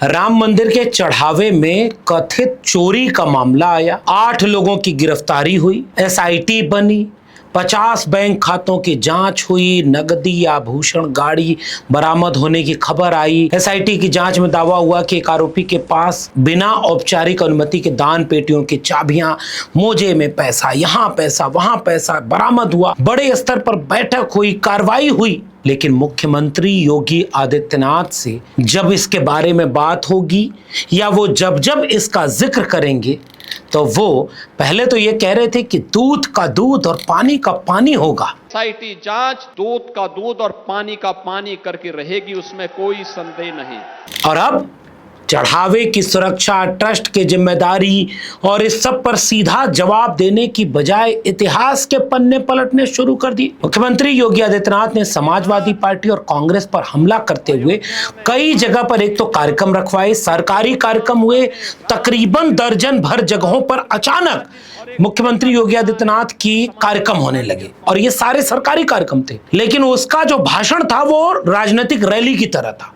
राम मंदिर के चढ़ावे में कथित चोरी का मामला आया। 8 लोगों की गिरफ्तारी हुई, एसआईटी बनी, 50 बैंक खातों की जांच हुई, नकदी आभूषण गाड़ी बरामद होने की खबर आई। एसआईटी की जांच में दावा हुआ कि एक आरोपी के पास बिना औपचारिक अनुमति के दान पेटियों की चाबियां, मोजे में पैसा, यहाँ पैसा वहां पैसा बरामद हुआ। बड़े स्तर पर बैठक हुई, कार्रवाई हुई। लेकिन मुख्यमंत्री योगी आदित्यनाथ से जब इसके बारे में बात होगी या वो जब इसका जिक्र करेंगे तो वो पहले तो ये कह रहे थे कि दूध का दूध और पानी का पानी होगा। एसआईटी जांच दूध का दूध और पानी का पानी करके रहेगी, उसमें कोई संदेह नहीं। और अब चढ़ावे की सुरक्षा, ट्रस्ट की जिम्मेदारी और इस सब पर सीधा जवाब देने की बजाय इतिहास के पन्ने पलटने शुरू कर दिए। मुख्यमंत्री योगी आदित्यनाथ ने समाजवादी पार्टी और कांग्रेस पर हमला करते हुए कई जगह पर एक तो कार्यक्रम रखवाए, सरकारी कार्यक्रम हुए, तकरीबन दर्जन भर जगहों पर अचानक मुख्यमंत्री योगी आदित्यनाथ की कार्यक्रम होने लगे और ये सारे सरकारी कार्यक्रम थे। लेकिन उसका जो भाषण था वो राजनीतिक रैली की तरह था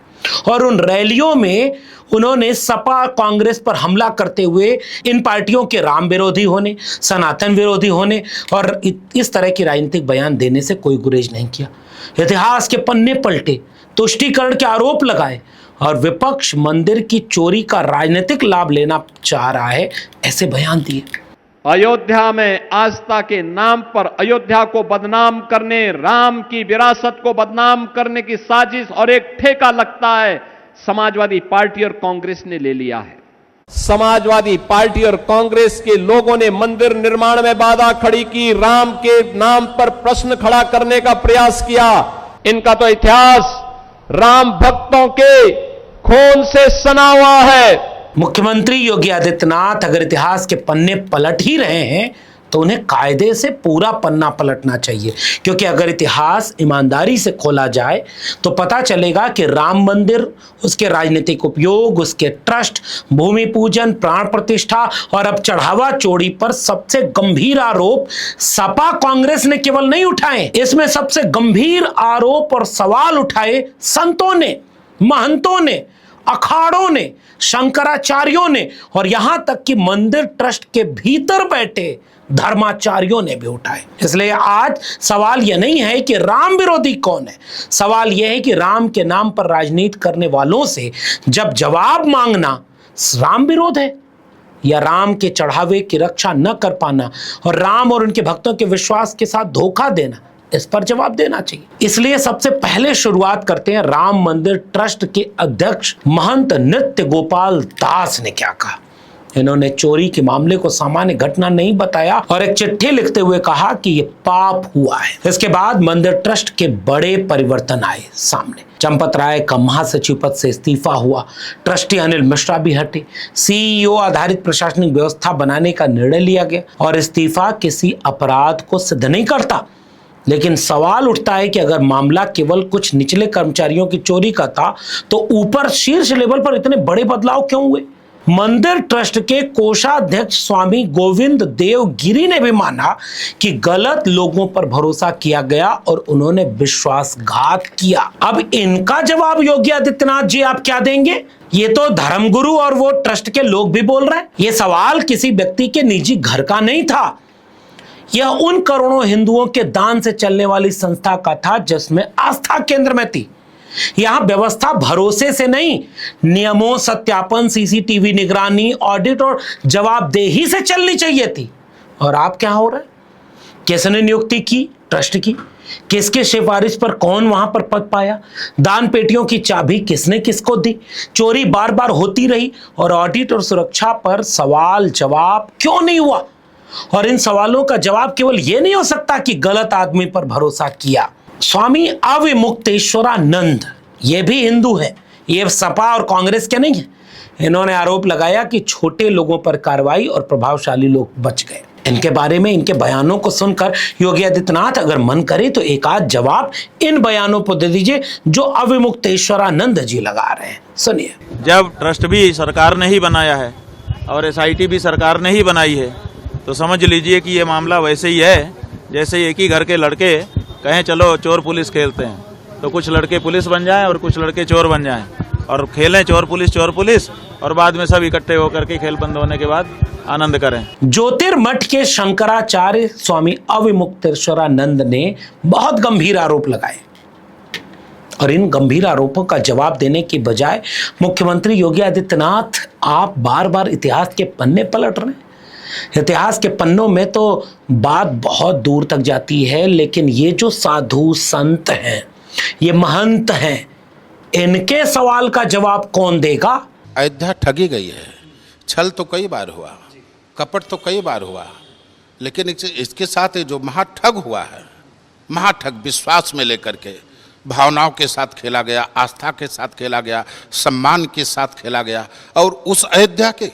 और उन रैलियों में उन्होंने सपा कांग्रेस पर हमला करते हुए इन पार्टियों के राम विरोधी होने, सनातन विरोधी होने और इस तरह की राजनीतिक बयान देने से कोई गुरेज नहीं किया। इतिहास के पन्ने पलटे, तुष्टीकरण के आरोप लगाए और विपक्ष मंदिर की चोरी का राजनीतिक लाभ लेना चाह रहा है, ऐसे बयान दिए। अयोध्या में आस्था के नाम पर अयोध्या को बदनाम करने, राम की विरासत को बदनाम करने की साजिश और एक ठेका लगता है समाजवादी पार्टी और कांग्रेस ने ले लिया है। समाजवादी पार्टी और कांग्रेस के लोगों ने मंदिर निर्माण में बाधा खड़ी की, राम के नाम पर प्रश्न खड़ा करने का प्रयास किया। इनका तो इतिहास राम भक्तों के खून से सना हुआ है। मुख्यमंत्री योगी आदित्यनाथ अगर इतिहास के पन्ने पलट ही रहे हैं तो उन्हें कायदे से पूरा पन्ना पलटना चाहिए, क्योंकि अगर इतिहास ईमानदारी से खोला जाए तो पता चलेगा कि राम मंदिर, उसके राजनीतिक उपयोग, उसके ट्रस्ट, भूमि पूजन, प्राण प्रतिष्ठा और अब चढ़ावा चोरी पर सबसे गंभीर आरोप सपा कांग्रेस ने केवल नहीं उठाए, इसमें सबसे गंभीर आरोप और सवाल उठाए संतों ने, महंतों ने, अखाड़ों ने, शंकराचार्यों ने और यहां तक कि मंदिर ट्रस्ट के भीतर बैठे धर्माचार्यों ने भी उठाए। इसलिए आज सवाल यह नहीं है कि राम विरोधी कौन है, सवाल यह है कि राम के नाम पर राजनीति करने वालों से जब जवाब मांगना राम विरोध है या राम के चढ़ावे की रक्षा न कर पाना और राम और उनके भक्तों के विश्वास के साथ धोखा देना, इस पर जवाब देना चाहिए। इसलिए सबसे पहले शुरुआत करते हैं राम मंदिर ट्रस्ट के अध्यक्ष महंत नित्य गोपाल दास ने क्या कहा। इन्होंने चोरी के मामले को सामान्य घटना नहीं बताया और एक चिट्ठी लिखते हुए कहा कि यह पाप हुआ है। इसके बाद मंदिर ट्रस्ट के बड़े परिवर्तन आए सामने। चंपत राय का महासचिव पद से इस्तीफा हुआ, ट्रस्टी अनिल मिश्रा भी हटे, सीईओ आधारित प्रशासनिक व्यवस्था बनाने का निर्णय लिया गया और इस्तीफा किसी अपराध को सिद्ध नहीं करता। लेकिन सवाल उठता है कि अगर मामला केवल कुछ निचले कर्मचारियों की चोरी का था तो ऊपर शीर्ष लेवल पर इतने बड़े बदलाव क्यों हुए। मंदिर ट्रस्ट के कोषाध्यक्ष स्वामी गोविंद देव गिरी ने भी माना कि गलत लोगों पर भरोसा किया गया और उन्होंने विश्वासघात किया। अब इनका जवाब योगी आदित्यनाथ जी आप क्या देंगे? ये तो धर्मगुरु और वो ट्रस्ट के लोग भी बोल रहे हैं। ये सवाल किसी व्यक्ति के निजी घर का नहीं था, यह उन करोड़ों हिंदुओं के दान से चलने वाली संस्था का था जिसमें आस्था केंद्र में थी। यहां व्यवस्था भरोसे से नहीं, नियमों, सत्यापन, सीसीटीवी निगरानी, ऑडिट और जवाबदेही से चलनी चाहिए थी। और आप क्या हो रहा है? किसने नियुक्ति की ट्रस्ट की? किसके सिफारिश पर कौन वहां पर पद पाया? दान पेटियों की चाबी किसने किसको दी? चोरी बार बार होती रही और ऑडिट और सुरक्षा पर सवाल जवाब क्यों नहीं हुआ? और इन सवालों का जवाब केवल यह नहीं हो सकता कि गलत आदमी पर भरोसा किया। स्वामी अविमुक्तेश्वरानंद ये भी हिंदू है, ये सपा और कांग्रेस के नहीं है। इन्होंने आरोप लगाया कि छोटे लोगों पर कार्रवाई और प्रभावशाली लोग बच गए। इनके बारे में, इनके बयानों को सुनकर योगी आदित्यनाथ अगर मन करे तो एक आध जवाब इन बयानों पर दे दीजिए जो अविमुक्तेश्वरानंद जी लगा रहे हैं। सुनिए। जब ट्रस्ट भी सरकार ने ही बनाया है और एसआईटी भी सरकार ने ही बनाई है तो समझ लीजिए कि ये मामला वैसे ही है जैसे एक ही घर के लड़के कहें चलो चोर पुलिस खेलते हैं। तो कुछ लड़के पुलिस बन जाएं और कुछ लड़के चोर बन जाएं और खेलें चोर पुलिस और बाद में सब इकट्ठे होकर के खेल बंद होने के बाद आनंद करें। ज्योतिर्मठ के शंकराचार्य स्वामी अविमुक्तेश्वरानंद ने बहुत गंभीर आरोप लगाए और इन गंभीर आरोपों का जवाब देने की बजाय मुख्यमंत्री योगी आदित्यनाथ आप बार बार इतिहास के पन्ने पलट रहे हैं। इतिहास के पन्नों में तो बात बहुत दूर तक जाती है, लेकिन ये जो साधु संत हैं, ये महंत हैं, इनके सवाल का जवाब कौन देगा? अयोध्या ठगी गई है। छल तो कई बार हुआ, कपट तो कई बार हुआ, लेकिन इसके साथ जो महाठग हुआ है, महाठग विश्वास में लेकर के भावनाओं के साथ खेला गया, आस्था के साथ खेला गया, सम्मान के साथ खेला गया और उस अयोध्या के।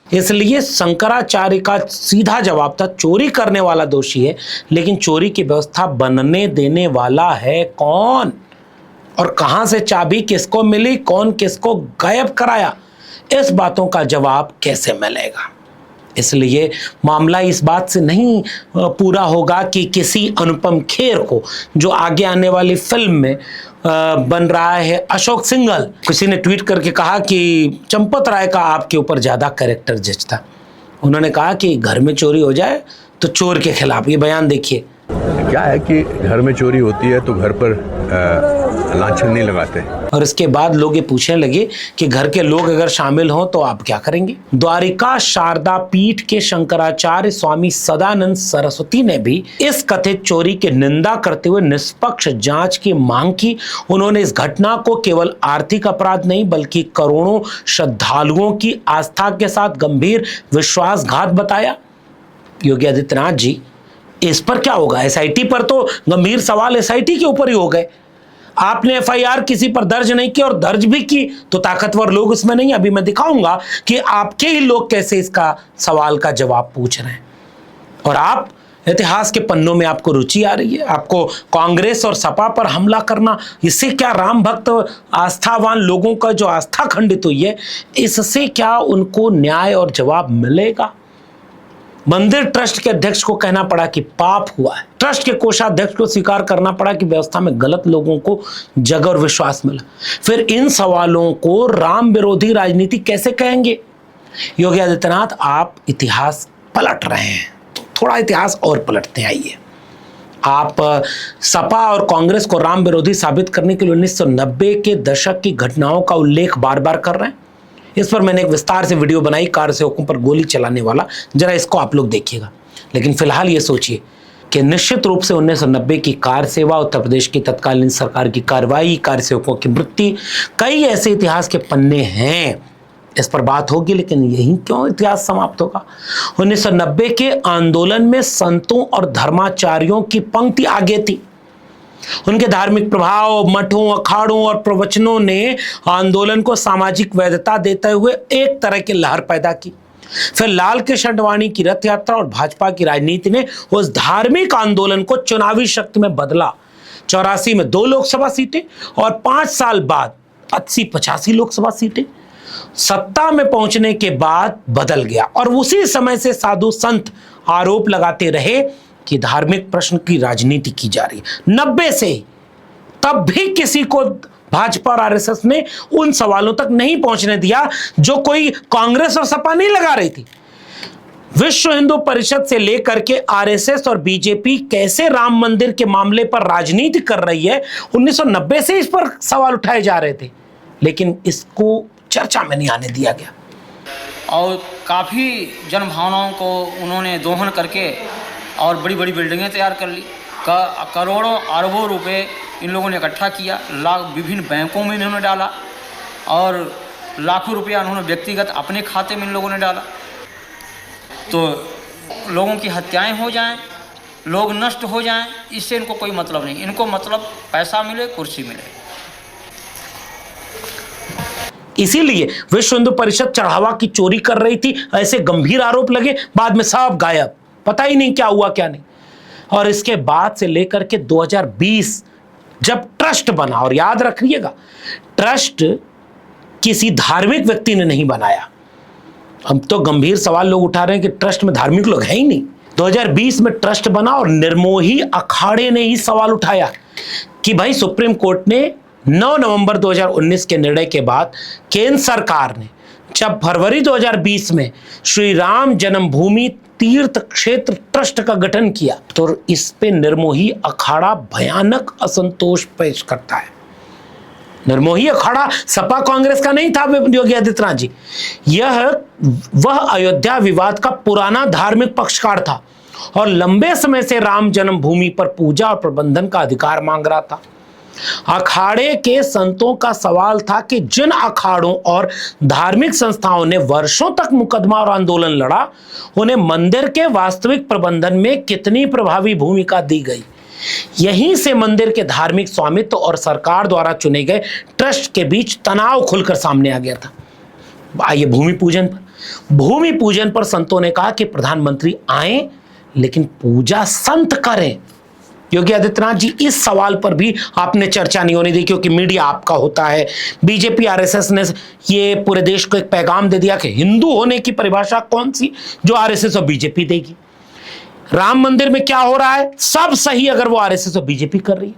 इसलिए शंकराचार्य का सीधा जवाब था चोरी करने वाला दोषी है, लेकिन चोरी की व्यवस्था बनने देने वाला है कौन? और कहां से चाबी किसको मिली, कौन किसको गायब कराया, इस बातों का जवाब कैसे मिलेगा? इसलिए मामला इस बात से नहीं पूरा होगा कि किसी अनुपम खेर को, जो आगे आने वाली फिल्म में बन रहा है अशोक सिंघल, किसी ने ट्वीट करके कहा कि चंपत राय का आपके ऊपर ज्यादा कैरेक्टर जचता। उन्होंने कहा कि घर में चोरी हो जाए तो चोर के खिलाफ, ये बयान देखिए। क्या है कि घर में चोरी होती है तो घर पर लांछन नहीं लगाते। और इसके बाद लोग ये पूछने लगे कि घर के लोग अगर शामिल हों तो आप क्या करेंगे? द्वारिका शारदा पीठ के शंकराचार्य स्वामी सदानंद सरस्वती ने भी इस कथित चोरी की निंदा करते हुए निष्पक्ष जांच की मांग की। उन्होंने इस घटना को केवल आर्थिक अपराध नहीं बल्कि करोड़ों श्रद्धालुओं की आस्था के साथ गंभीर विश्वासघात बताया। योगी आदित्यनाथ जी, इस पर क्या होगा? एसआईटी पर तो गंभीर सवाल एसआईटी के ऊपर ही हो गए। आपने एफआईआर किसी पर दर्ज नहीं की, और दर्ज भी की तो ताकतवर लोग उसमें नहीं। अभी मैं दिखाऊंगा कि आपके ही लोग कैसे इसका सवाल का जवाब पूछ रहे हैं। और आप इतिहास के पन्नों में आपको रुचि आ रही है, आपको कांग्रेस और सपा पर हमला करना, इससे क्या राम भक्त आस्थावान लोगों का जो आस्था खंडित हुई है, इससे क्या उनको न्याय और जवाब मिलेगा? मंदिर ट्रस्ट के अध्यक्ष को कहना पड़ा कि पाप हुआ है, ट्रस्ट के कोषाध्यक्ष को स्वीकार करना पड़ा कि व्यवस्था में गलत लोगों को जगह और विश्वास मिला। फिर इन सवालों को राम विरोधी राजनीति कैसे कहेंगे? योगी आदित्यनाथ, आप इतिहास पलट रहे हैं, तो थोड़ा इतिहास और पलटते हैं। आइए, आप सपा और कांग्रेस को राम विरोधी साबित करने के लिए 1990 के दशक की घटनाओं का उल्लेख बार बार कर रहे हैं। इस पर मैंने एक विस्तार से वीडियो बनाई, कार सेवकों पर गोली चलाने वाला, जरा इसको आप लोग देखिएगा। लेकिन फिलहाल ये सोचिए कि निश्चित रूप से 1990 की कार सेवा, उत्तर प्रदेश की तत्कालीन सरकार की कार्रवाई, कार सेवकों की मृत्यु, कई ऐसे इतिहास के पन्ने हैं, इस पर बात होगी। लेकिन यही क्यों इतिहास समाप्त होगा? 1990 के आंदोलन में संतों और धर्माचार्यों की पंक्ति आगे थी। उनके धार्मिक प्रभाव, मठों, अखाड़ों और प्रवचनों ने आंदोलन को सामाजिक वैधता देते हुए एक तरह की लहर पैदा की। फिर लाल कृष्ण आडवाणी की रथ यात्रा और भाजपा की राजनीति ने उस धार्मिक आंदोलन को चुनावी शक्ति में बदला। 84 में 2 लोकसभा सीटें और 5 साल बाद 80-85 लोकसभा सीटें सत्ता में पहुंचने के बाद बदल गया। और उसी समय से साधु संत आरोप लगाते रहे कि धार्मिक प्रश्न की राजनीति की जा रही है। 90 से तब भी किसी को भाजपा और आरएसएस ने उन सवालों तक नहीं पहुंचने दिया जो कोई कांग्रेस और सपा नहीं लगा रही थी। विश्व हिंदू परिषद से लेकर के आरएसएस और बीजेपी कैसे राम मंदिर के मामले पर राजनीति कर रही है, 1990 से इस पर सवाल उठाए जा रहे थे, लेकिन इसको चर्चा में नहीं आने दिया गया। और काफ़ी जन भावनाओं को उन्होंने दोहन करके और बड़ी बड़ी बिल्डिंगें तैयार कर ली। करोड़ों अरबों रुपए इन लोगों ने इकट्ठा किया, विभिन्न बैंकों में इन्होंने डाला और लाखों रुपया उन्होंने व्यक्तिगत अपने खाते में इन लोगों ने डाला। तो लोगों की हत्याएं हो जाएं, लोग नष्ट हो जाएं, इससे इनको कोई मतलब नहीं। इनको मतलब पैसा मिले, कुर्सी मिले। इसीलिए विश्व हिंदू परिषद चढ़ावा की चोरी कर रही थी, ऐसे गंभीर आरोप लगे, बाद में सब गायब, पता ही नहीं क्या हुआ क्या नहीं। और इसके बाद से लेकर के 2020 जब ट्रस्ट बना, और याद रखिएगा ट्रस्ट किसी धार्मिक व्यक्ति ने नहीं बनाया। अब तो गंभीर सवाल लोग उठा रहे हैं कि ट्रस्ट में धार्मिक लोग हैं ही नहीं। 2020 में ट्रस्ट बना और निर्मोही अखाड़े ने ही सवाल उठाया कि भाई सुप्रीम कोर्ट ने 9 नवंबर 2019 के निर्णय के बाद केंद्र सरकार ने जब फरवरी 2020 में श्री राम जन्मभूमि तीर्थ क्षेत्र ट्रस्ट का गठन किया तो इस पे निर्मोही अखाड़ा भयानक असंतोष पेश करता है। निर्मोही अखाड़ा सपा कांग्रेस का नहीं था योगी आदित्यनाथ जी, यह वह अयोध्या विवाद का पुराना धार्मिक पक्षकार था और लंबे समय से राम जन्मभूमि पर पूजा और प्रबंधन का अधिकार मांग रहा था। अखाड़े के संतों का सवाल था कि जिन अखाड़ों और धार्मिक संस्थाओं ने वर्षों तक मुकदमा और आंदोलन लड़ा, उन्हें मंदिर के वास्तविक प्रबंधन में कितनी प्रभावी भूमिका दी गई। यहीं से मंदिर के धार्मिक स्वामित्व और सरकार द्वारा चुने गए ट्रस्ट के बीच तनाव खुलकर सामने आ गया था। आइए भूमि पूजन पर संतों ने कहा कि प्रधानमंत्री आए लेकिन पूजा संत करें। योगी आदित्यनाथ जी, इस सवाल पर भी आपने चर्चा नहीं होने दी क्योंकि मीडिया आपका होता है। बीजेपी आरएसएस ने ये पूरे देश को एक पैगाम दे दिया कि हिंदू होने की परिभाषा कौन सी जो आरएसएस और बीजेपी देगी। राम मंदिर में क्या हो रहा है सब सही अगर वो आरएसएस और बीजेपी कर रही है।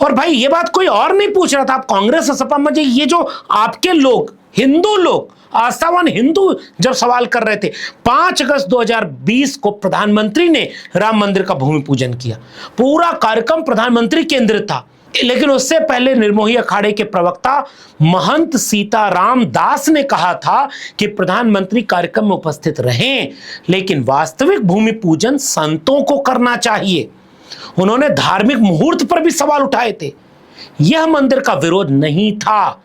और भाई ये बात कोई और नहीं पूछ रहा था, आप कांग्रेस और सपा में ये जो आपके लोग हिंदू लोग आस्थावान हिंदू जब सवाल कर रहे थे 5 अगस्त 2020 को प्रधानमंत्री ने राम मंदिर का भूमि पूजन किया। पूरा कार्यक्रम प्रधानमंत्री केंद्रित था, लेकिन उससे पहले निर्मोही अखाड़े के प्रवक्ता महंत सीताराम दास ने कहा था कि प्रधानमंत्री कार्यक्रम में उपस्थित रहें लेकिन वास्तविक भूमि पूजन संतों को करना चाहिए। उन्होंने धार्मिक मुहूर्त पर भी सवाल उठाए थे। यह मंदिर का विरोध नहीं था,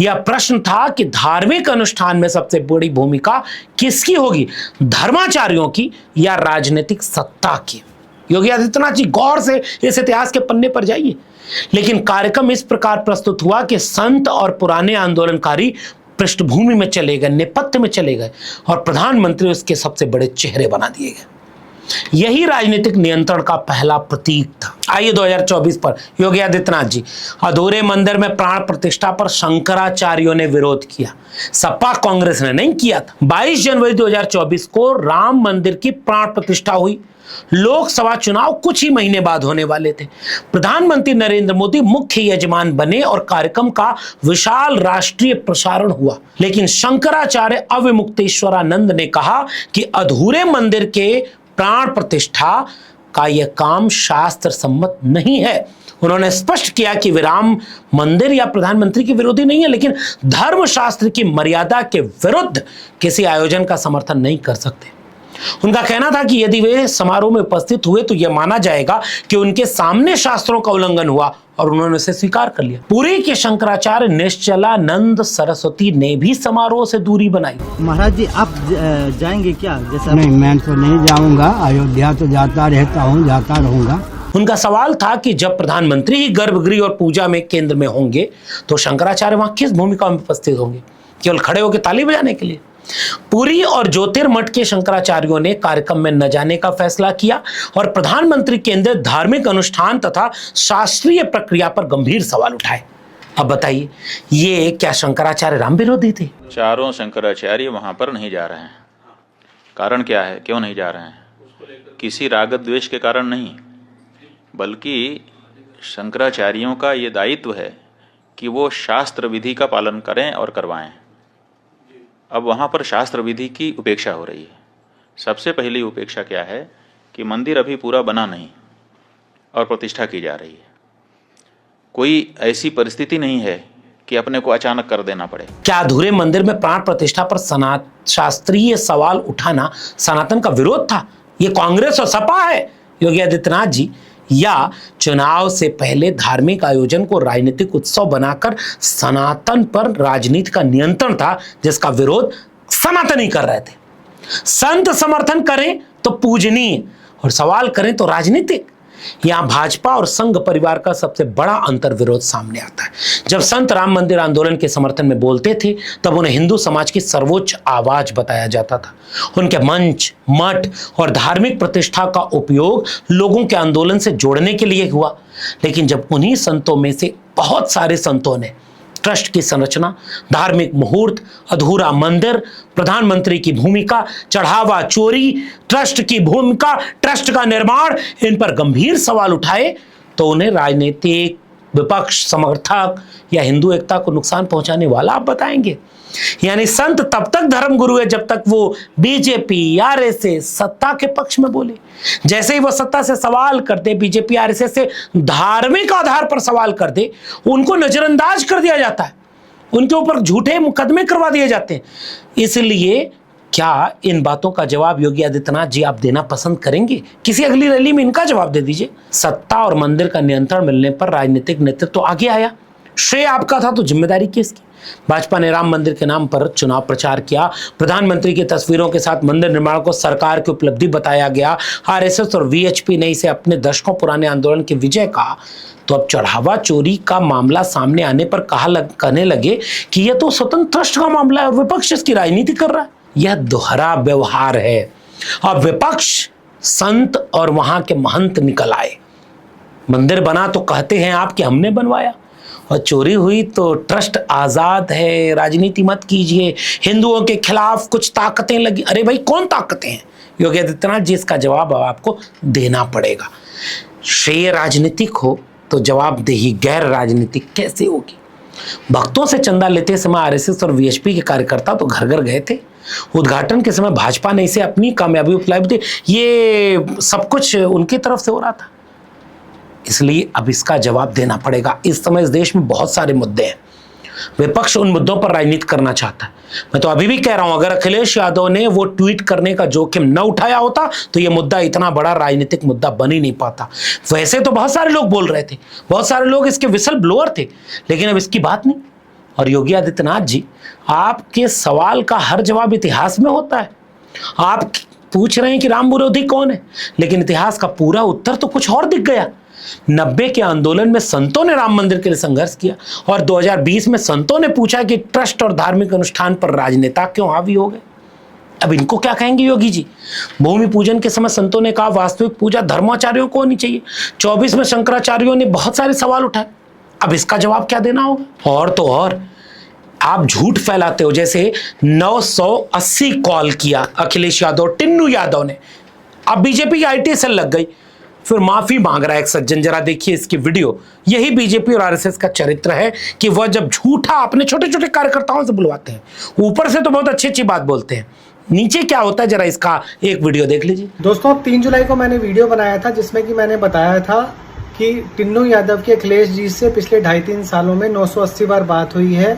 यह प्रश्न था कि धार्मिक अनुष्ठान में सबसे बड़ी भूमिका किसकी होगी, धर्माचार्यों की या राजनीतिक सत्ता की। योगी आदित्यनाथ जी गौर से इस इतिहास के पन्ने पर जाइए। लेकिन कार्यक्रम इस प्रकार प्रस्तुत हुआ कि संत और पुराने आंदोलनकारी पृष्ठभूमि में चले गए, नेपथ्य में चले गए और प्रधानमंत्री उसके सबसे बड़े चेहरे बना दिए गए। यही राजनीतिक नियंत्रण का पहला प्रतीक था। आइए 2024 पर योगी आदित्यनाथ जी, अधूरे मंदिर में प्राण प्रतिष्ठा पर शंकराचार्यों ने विरोध किया, सपा कांग्रेस ने नहीं किया था। 22 जनवरी 2024 को राम मंदिर की प्राण प्रतिष्ठा हुई। लोकसभा चुनाव कुछ ही महीने बाद होने वाले थे। प्रधानमंत्री नरेंद्र मोदी मुख्य यजमान बने और कार्यक्रम का विशाल राष्ट्रीय प्रसारण हुआ। लेकिन शंकराचार्य अविमुक्तेश्वरानंद ने कहा कि अधूरे मंदिर के प्राण प्रतिष्ठा का यह काम शास्त्र सम्मत नहीं है। उन्होंने स्पष्ट किया कि वे राम मंदिर या प्रधानमंत्री के विरोधी नहीं है, लेकिन धर्मशास्त्र की मर्यादा के विरुद्ध किसी आयोजन का समर्थन नहीं कर सकते। उनका कहना था कि यदि वे समारोह में उपस्थित हुए तो यह माना जाएगा कि उनके सामने शास्त्रों का उल्लंघन हुआ और उन्होंने उसे स्वीकार कर लिया। पुरी के शंकराचार्य निश्चलानंद सरस्वती ने भी समारोह से दूरी बनाई। महाराज जी आप जाएंगे क्या? जैसा नहीं, मैं तो नहीं जाऊंगा। अयोध्या तो जाता रहता हूँ, जाता रहूंगा। उनका सवाल था कि जब प्रधानमंत्री ही गर्भगृह और पूजा में केंद्र में होंगे तो शंकराचार्य वहां किस भूमिका में उपस्थित होंगे, केवल खड़े होकर ताली बजाने के लिए? पुरी और ज्योतिर्मठ के शंकराचार्यों ने कार्यक्रम में न जाने का फैसला किया और प्रधानमंत्री केंद्रित धार्मिक अनुष्ठान तथा शास्त्रीय प्रक्रिया पर गंभीर सवाल उठाए। अब बताइए, ये क्या शंकराचार्य राम विरोधी थे? चारों शंकराचार्य वहां पर नहीं जा रहे हैं। कारण क्या है, क्यों नहीं जा रहे हैं? किसी राग द्वेष के कारण नहीं, बल्कि शंकराचार्यों का ये दायित्व है कि वो शास्त्र विधि का पालन करें और करवाएं। अब वहाँ पर शास्त्र विधि की उपेक्षा हो रही है। सबसे पहली उपेक्षा क्या है कि मंदिर अभी पूरा बना नहीं और प्रतिष्ठा की जा रही है। कोई ऐसी परिस्थिति नहीं है कि अपने को अचानक कर देना पड़े। क्या अधूरे मंदिर में प्राण प्रतिष्ठा पर शास्त्रीय सवाल उठाना सनातन का विरोध था? ये कांग्रेस और सपा है योगी आदित्यनाथ जी, या चुनाव से पहले धार्मिक आयोजन को राजनीतिक उत्सव बनाकर सनातन पर राजनीति का नियंत्रण था जिसका विरोध सनातनी कर रहे थे? संत समर्थन करें तो पूजनीय और सवाल करें तो राजनीतिक। यहां भाजपा और संघ परिवार का सबसे बड़ा अंतर विरोध सामने आता है। जब संत राम मंदिर आंदोलन के समर्थन में बोलते थे तब उन्हें हिंदू समाज की सर्वोच्च आवाज बताया जाता था। उनके मंच, मठ और धार्मिक प्रतिष्ठा का उपयोग लोगों के आंदोलन से जोड़ने के लिए हुआ। लेकिन जब उन्हीं संतों में से बहुत सारे संतों ने ट्रस्ट की संरचना, धार्मिक मुहूर्त, अधूरा मंदिर, प्रधानमंत्री की भूमिका, चढ़ावा चोरी, ट्रस्ट की भूमिका, ट्रस्ट का निर्माण, इन पर गंभीर सवाल उठाए तो उन्हें राजनीतिक विपक्ष, समर्थक या हिंदू एकता को नुकसान पहुंचाने वाला आप बताएंगे। यानी संत तब तक धर्मगुरु है जब तक वो बीजेपी, आरएसएस सत्ता के पक्ष में बोले। जैसे ही वो सत्ता से सवाल करते, बीजेपी, आरएसएस से धार्मिक आधार पर सवाल कर दे, उनको नजरअंदाज कर दिया जाता है, उनके ऊपर झूठे मुकदमे करवा दिए जाते हैं। इसलिए क्या इन बातों का जवाब योगी आदित्यनाथ जी आप देना पसंद करेंगे? किसी अगली रैली में इनका जवाब दे दीजिए। सत्ता और मंदिर का नियंत्रण मिलने पर राजनीतिक नेतृत्व तो आगे आया, श्रेय आपका था तो जिम्मेदारी किसकी? भाजपा ने राम मंदिर के नाम पर चुनाव प्रचार किया, प्रधानमंत्री की तस्वीरों के साथ मंदिर निर्माण को सरकार की उपलब्धि बताया गया, आरएसएस और वीएचपी ने इसे अपने दशकों पुराने आंदोलन की विजय कहा। तो अब चढ़ावा चोरी का मामला सामने आने पर कहने लगे कि यह तो स्वतंत्र ट्रस्ट का मामला है और विपक्ष इसकी राजनीति कर रहा है। यह दोहरा व्यवहार है। अब विपक्ष, संत और वहां के महंत निकल आए। मंदिर बना तो कहते हैं आप कि हमने बनवाया, और चोरी हुई तो ट्रस्ट आजाद है, राजनीति मत कीजिए, हिंदुओं के खिलाफ कुछ ताकतें लगी। अरे भाई, कौन ताकतें हैं? योगी आदित्यनाथ जी इसका जवाब अब आपको देना पड़ेगा। श्रेय राजनीतिक हो तो जवाबदेही गैर राजनीतिक कैसे होगी? भक्तों से चंदा लेते समय आरएसएस और वीएचपी के कार्यकर्ता तो घर घर गए थे। उद्घाटन के समय भाजपा ने इसे अपनी कामयाबी उपलब्धि दी, ये सब कुछ उनकी तरफ से हो रहा था। इसलिए अब इसका जवाब देना पड़ेगा। इस समय इस देश में बहुत सारे मुद्दे हैं, विपक्ष उन मुद्दों पर राजनीति करना चाहता है। मैं तो अभी भी कह रहा हूं, अगर अखिलेश यादव ने वो ट्वीट करने का जोखिम न उठाया होता तो ये मुद्दा इतना बड़ा राजनीतिक मुद्दा बन ही नहीं पाता। वैसे तो बहुत सारे लोग बोल रहे थे, बहुत सारे लोग इसके विसल ब्लोअर थे, लेकिन अब इसकी बात नहीं। और योगी आदित्यनाथ जी, आपके सवाल का हर जवाब इतिहास में होता है। आप पूछ रहे हैं कि राम विरोधी कौन है, लेकिन इतिहास का पूरा उत्तर तो कुछ और दिख गया। 90 के आंदोलन में संतों ने राम मंदिर के लिए संघर्ष किया, और 2020 में संतों ने पूछा कि ट्रस्ट और धार्मिक अनुष्ठान पर राजनेता क्यों हावी हो गए। अब इनको क्या कहेंगे योगी जी? भूमि पूजन के समय संतों ने कहा वास्तविक पूजा धर्माचार्यों को होनी चाहिए। 24 में शंकराचार्यों ने बहुत सारे सवाल उठाए। अब इसका जवाब क्या देना होगा? और तो और आप झूठ फैलाते हो। जैसे 980 कॉल किया अखिलेश यादव, टिन्नू यादव ने, अब बीजेपी की आईटी सेल लग गई, फिर माफी मांग रहा है एक सज्जन। जरा देखिए इसकी वीडियो। यही बीजेपी और आरएसएस का चरित्र है कि वह जब झूठा अपने छोटे छोटे कार्यकर्ताओं से बुलवाते हैं, ऊपर से तो बहुत अच्छी अच्छी बात बोलते हैं, नीचे क्या होता है जरा इसका एक वीडियो देख लीजिए। दोस्तों, 3 जुलाई को मैंने वीडियो बनाया था जिसमें कि मैंने बताया था कि टिन्नू यादव के अखिलेश जी से पिछले 2.5-3 सालों में 980 बार बात हुई है,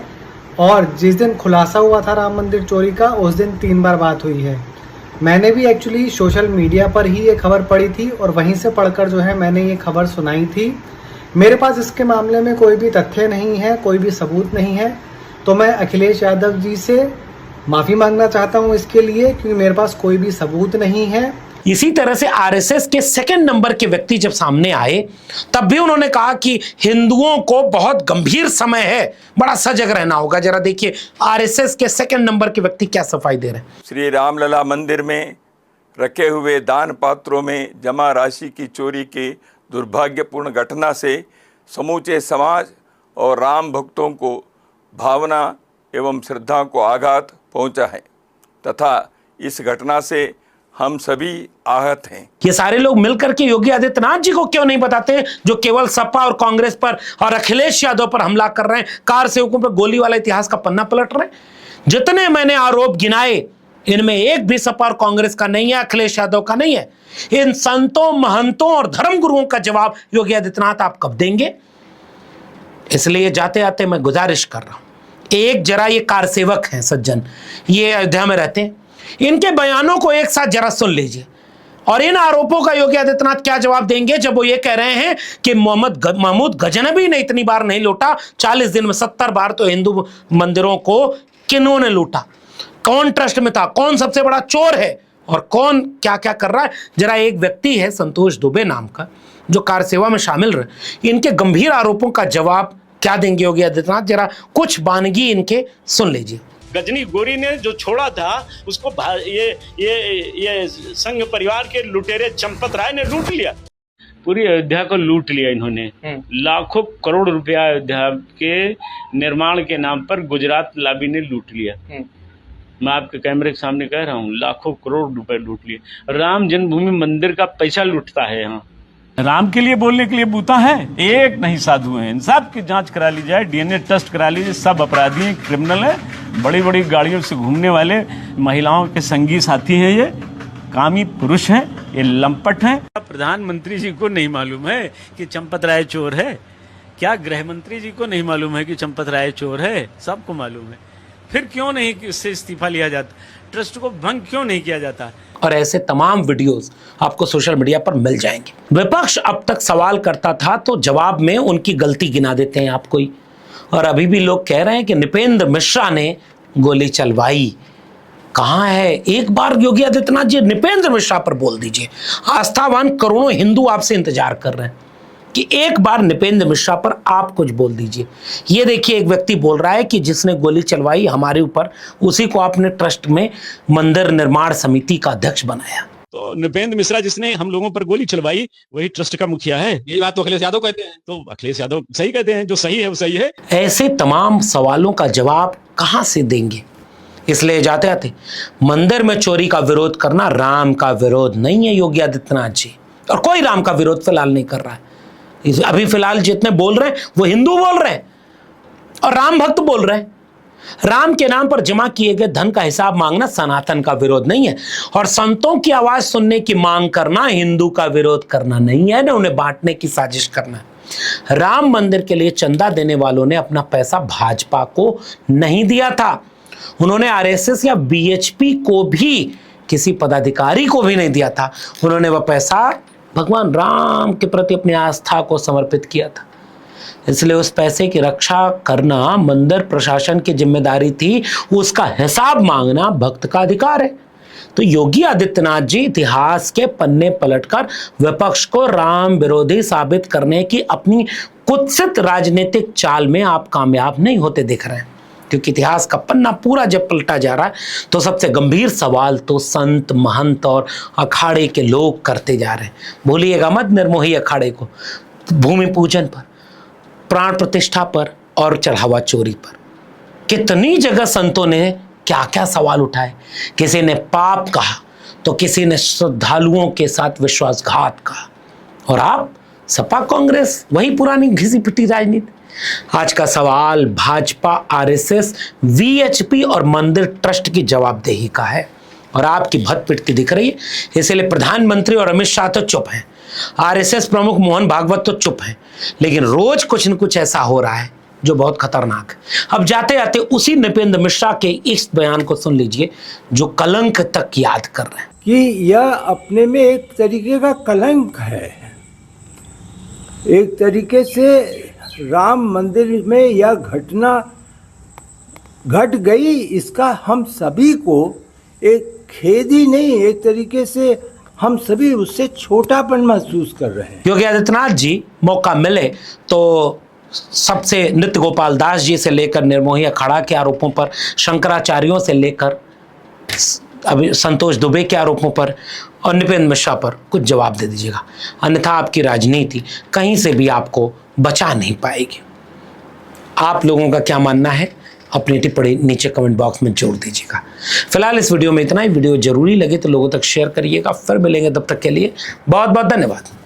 और जिस दिन खुलासा हुआ था राम मंदिर चोरी का उस दिन 3 बार बात हुई है। मैंने भी एक्चुअली सोशल मीडिया पर ही ये खबर पढ़ी थी और वहीं से पढ़कर जो है मैंने ये खबर सुनाई थी। मेरे पास इसके मामले में कोई भी तथ्य नहीं है, कोई भी सबूत नहीं है, तो मैं अखिलेश यादव जी से माफ़ी मांगना चाहता हूँ इसके लिए, क्योंकि मेरे पास कोई भी सबूत नहीं है। इसी तरह से आरएसएस के सेकंड नंबर के व्यक्ति जब सामने आए तब भी उन्होंने कहा कि हिंदुओं को बहुत गंभीर समय है, बड़ा सजग रहना होगा। जरा देखिए आरएसएस के सेकंड नंबर के व्यक्ति क्या सफाई दे रहे हैं। श्री रामलला मंदिर में रखे हुए दान पात्रों में जमा राशि की चोरी की दुर्भाग्यपूर्ण घटना से समूचे समाज और राम भक्तों को भावना एवं श्रद्धा को आघात पहुंचा है तथा इस घटना से हम सभी आहत हैं। ये सारे लोग मिलकर के योगी आदित्यनाथ जी को क्यों नहीं बताते, जो केवल सपा और कांग्रेस पर और अखिलेश यादव पर हमला कर रहे हैं, कार सेवकों पर गोली वाला इतिहास का पन्ना पलट रहे हैं। जितने मैंने आरोप गिनाए इनमें एक भी सपा और कांग्रेस का नहीं है, अखिलेश यादव का नहीं है। इन संतों, महंतों और धर्मगुरुओं का जवाब योगी आदित्यनाथ आप कब देंगे? इसलिए जाते आते मैं गुजारिश कर रहा हूं, एक जरा ये कार सेवक हैं सज्जन, ये अयोध्या में रहते हैं, इनके बयानों को एक साथ जरा सुन लीजिए और इन आरोपों का योगी आदित्यनाथ क्या जवाब देंगे जब वो ये कह रहे हैं कि महमूद गजनबी ने इतनी बार नहीं लूटा, 40 दिन में 70 बार तो हिंदू मंदिरों को किन्होंने लूटा, कौन ट्रस्ट में था, कौन सबसे बड़ा चोर है और कौन क्या क्या कर रहा है। जरा एक व्यक्ति है संतोष दुबे नाम का जो कार सेवा में शामिल रहे, इनके गंभीर आरोपों का जवाब क्या देंगे योगी आदित्यनाथ, जरा कुछ बानगी इनके सुन लीजिए। गजनी गोरी ने जो छोड़ा था उसको ये संघ परिवार के लुटेरे चंपत राय ने लूट लिया, पूरी अयोध्या को लूट लिया इन्होंने। लाखों करोड़ रुपया अयोध्या के निर्माण के नाम पर गुजरात लाबी ने लूट लिया। मैं आपके कैमरे के सामने कह रहा हूँ, लाखों करोड़ रुपए लूट लिए। राम जन्मभूमि मंदिर का पैसा लूटता है यहाँ, राम के लिए बोलने के लिए बूता है, एक नहीं साधु हैं। इन सब की जांच करा ली जाए, डीएनए टेस्ट करा लीजिए। सब अपराधी हैं, क्रिमिनल हैं, बड़ी बड़ी गाड़ियों से घूमने वाले महिलाओं के संगी साथी हैं, ये कामी पुरुष हैं, ये लंपट हैं। प्रधानमंत्री जी को नहीं मालूम है कि चंपत राय चोर है? क्या गृह मंत्री जी को नहीं मालूम है कि चंपत राय चोर है? सबको मालूम है। फिर क्यों नहीं इससे इस्तीफा लिया जाता? ट्रस्ट को भंग क्यों नहीं किया जाता? और ऐसे तमाम वीडियोस आपको सोशल मीडिया पर मिल जाएंगे। विपक्ष अब तक सवाल करता था तो जवाब में उनकी गलती गिना देते हैं आपको ही। और अभी भी लोग कह रहे हैं कि नृपेंद्र मिश्रा ने गोली चलवाई। कहाँ है? एक बार योगी आदित्यनाथ जी नृपेंद्र मिश्रा पर बोल दीजिए। आस्थावान करोड़ों हिंदू आपसे इंतजार कर रहे हैं कि एक बार नृपेंद्र मिश्रा पर आप कुछ बोल दीजिए। ये देखिए, एक व्यक्ति बोल रहा है कि जिसने गोली चलवाई हमारे ऊपर, उसी को आपने ट्रस्ट में मंदिर निर्माण समिति का अध्यक्ष बनाया। तो नृपेंद्र मिश्रा जिसने हम लोगों पर गोली चलवाई वही ट्रस्ट का मुखिया है। ये बात तो अखिलेश यादव कहते हैं, तो अखिलेश यादव सही कहते हैं, जो सही है वो सही है। ऐसे तमाम सवालों का जवाब कहां से देंगे? इसलिए जाते आते मंदिर में चोरी का विरोध करना राम का विरोध नहीं है योगी आदित्यनाथ जी, और कोई राम का विरोध फिलहाल नहीं कर रहा है। अभी फिलहाल जितने बोल रहे हैं वो हिंदू बोल रहे हैं और राम भक्त बोल रहे हैं। राम के नाम पर जमा किए गए धन का हिसाब मांगना सनातन का विरोध नहीं है, और संतों की आवाज सुनने की मांग करना हिंदू का विरोध करना नहीं है, ना उन्हें बांटने की साजिश करना। राम मंदिर के लिए चंदा देने वालों ने अपना पैसा भाजपा को नहीं दिया था। उन्होंने आरएसएस या बीएचपी को भी, किसी पदाधिकारी को भी नहीं दिया था। उन्होंने वह पैसा भगवान राम के प्रति अपनी आस्था को समर्पित किया था। इसलिए उस पैसे की रक्षा करना मंदिर प्रशासन की जिम्मेदारी थी, उसका हिसाब मांगना भक्त का अधिकार है। तो योगी आदित्यनाथ जी इतिहास के पन्ने पलटकर विपक्ष को राम विरोधी साबित करने की अपनी कुत्सित राजनीतिक चाल में आप कामयाब नहीं होते दिख रहे हैं, क्योंकि इतिहास का पन्ना पूरा जब पलटा जा रहा है तो सबसे गंभीर सवाल तो संत, महंत और अखाड़े के लोग करते जा रहे हैं। भूलिएगा मत निर्मोही अखाड़े को। भूमि पूजन पर, प्राण प्रतिष्ठा पर और चढ़ावा चोरी पर कितनी जगह संतों ने क्या क्या सवाल उठाए। किसी ने पाप कहा तो किसी ने श्रद्धालुओं के साथ विश्वासघात कहा, और आप सपा कांग्रेस वही पुरानी घिसी पिटी राजनीति। आज का सवाल भाजपा, आरएसएस, वीएचपी और मंदिर ट्रस्ट की जवाबदेही का है, और आपकी भत पिटती दिख रही है। इसलिए प्रधानमंत्री और अमित शाह तो चुप हैं, आरएसएस प्रमुख मोहन भागवत तो चुप हैं, लेकिन रोज कुछ न कुछ ऐसा हो रहा है जो बहुत खतरनाक है। अब जाते जाते उसी नृपेंद्र मिश्रा के इस बयान को सुन लीजिए जो कलंक तक याद कर रहे हैं कि यह अपने में एक तरीके का कलंक है। एक तरीके से राम मंदिर में यह घटना घट गई, इसका हम सभी को एक खेद ही नहीं, एक तरीके से हम सभी उससे छोटापन महसूस कर रहे हैं। योगी आदित्यनाथ जी मौका मिले तो सबसे नृत्य गोपाल दास जी से लेकर निर्मोही अखाड़ा के आरोपों पर, शंकराचार्यों से लेकर अभी संतोष दुबे के आरोपों पर और नृपेंद्र मिश्रा पर कुछ जवाब दे दीजिएगा, अन्यथा आपकी राजनीति कहीं से भी आपको बचा नहीं पाएगी। आप लोगों का क्या मानना है अपनी टिप्पणी नीचे कमेंट बॉक्स में जोड़ दीजिएगा। फिलहाल इस वीडियो में इतना ही। वीडियो जरूरी लगे तो लोगों तक शेयर करिएगा। फिर मिलेंगे, तब तक के लिए बहुत बहुत धन्यवाद।